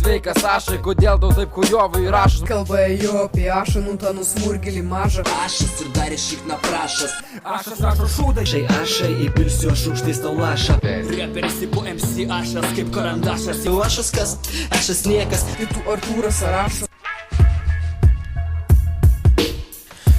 sveikas Ašai, kodėl tau taip kujovai rašas? Kalba ėjo apie Ašą, tą nusmurgėlį mažą. Ašas ir dar išik naprašas. Ašas rašo šūdai. Štai Ašai įpilsiu aš aukštais tau lašą. Reperis tipo MC Ašas kaip karandašas. Tu Ašas kas? Ašas niekas. Ir tu Artūras Arašas.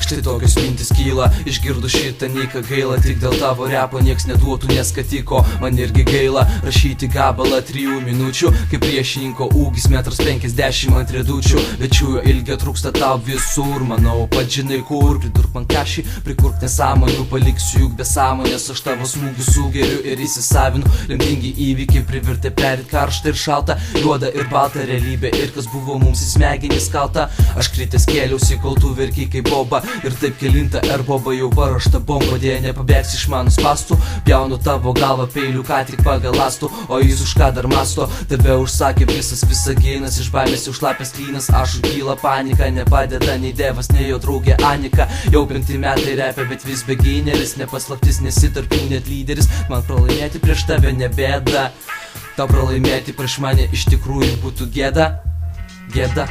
Štai tokios mintis kyla, išgirdu šitą niką gaila. Tik dėl tavo repo nieks neduotų neskatiko. Man irgi gaila rašyti gabalą 3 minučių, kai priešininko ūgis 1,50 m ant rėdučių. Večiųjo ilgio trūksta tau visur, manau pat žinai kur. Pridurk man kašį, prikurk nesąmonių, paliksiu juk be sąmonės. Aš tavo smūgių sugeriu ir įsisavinu. Lemtingi įvykiai privertė perit karštą ir šaltą, juodą ir baltą realybę. Ir kas buvo mums į smegenis kalta. Aš kritęs kėliausi, kol tu verkiai kaip boba. Ir taip kelinta erboba jau paruošta bomba. Dėja nepabėgs iš mano spastų. Pjaunu tavo galvą peiliu, ką tik pagal lastų. O jis už ką dar masto? Tave užsakė visas Visaginas. Iš baimės jau šlapės klynas. Ašų kyla panika, nepadeda nei Devas, nei jo draugė Anika. Jau 5 metai repia, bet vis begineris. Nepaslaptis, nesi tarp jų net lyderis. Man pralaimėti prieš tave nebėda. Tau pralaimėti prieš mane iš tikrųjų būtų gėda. Gėda.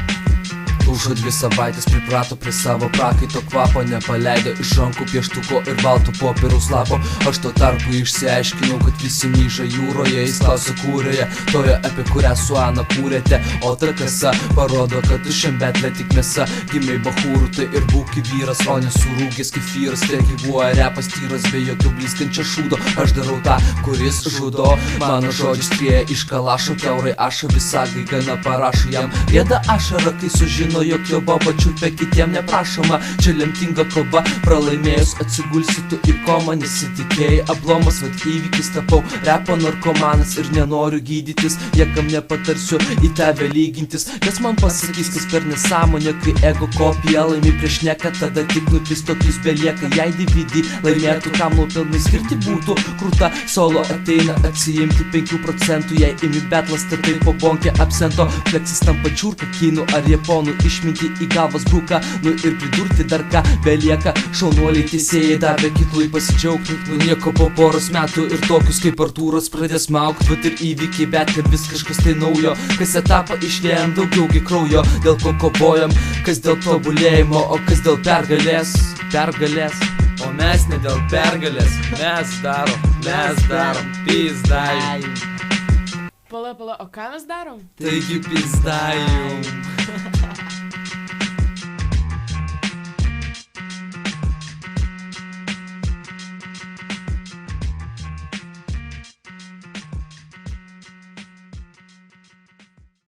Už 2 savaitės priprato prie savo prakaito kvapo. Nepaleido iš rankų pieštuko ir balto popieriaus lapo. Aš tuo tarpu išsiaiškinau, kad visi myža jūroje. Jis klausia kurioje, toje apie kurią su Ana kūrėte. O ta kasa parodo, kad tu šiam betlė tik mėsa. Gimei bachūrų, tai ir būki vyras, o nesurūgęs kefyras. Te gyvuoja repas tyras, be jokio blizgančio šūdo. Aš darau tą, kuris žudo. Mano žodžius skrieja iš kalašo. Kiaurai aša visagai gana parašo jam. Gėda ašara, kai sužino, jog jo boba čiulpia kitiem neprašoma. Čia lemtinga kova, pralaimėjus atsigulsi tu į komą. Nesitikėjai ablomas, vat įvykis tapau repo narkomanas. Ir nenoriu gydytis, niekam nepatarsiu į tave lygintis. Kas man pasakys, kas per nesąmonę, kai ego kopija laimi prieš nieką. Tada tik nupistokis belieka, jei DVD laimėtų, kam nuopelnai skirti būtų. Krūta solo ateina atsiimti 5%, jei imi betlas, tatai po bonkę absento. Fleksis tampa čiurka kinų ar japonų. Išminti į galvas bruka, nu ir pridurti dar ką belieka. Šaunuoliai teisėjai davė kitlui pasidžiaugti. Nu nieko po poros metų ir tokius kaip Artūras pradės maukt. Vat ir įvykiai, bet kad vis kažkas tai naujo. Kas etapą išliejam daugiaugi kraujo. Dėl ko kovojam, kas dėl tobulėjimo, o kas dėl pergalės. Pergalės. O mes ne dėl pergalės. Mes darom pizdai. Pala, o ką mes darom? Taigi pizdai jum.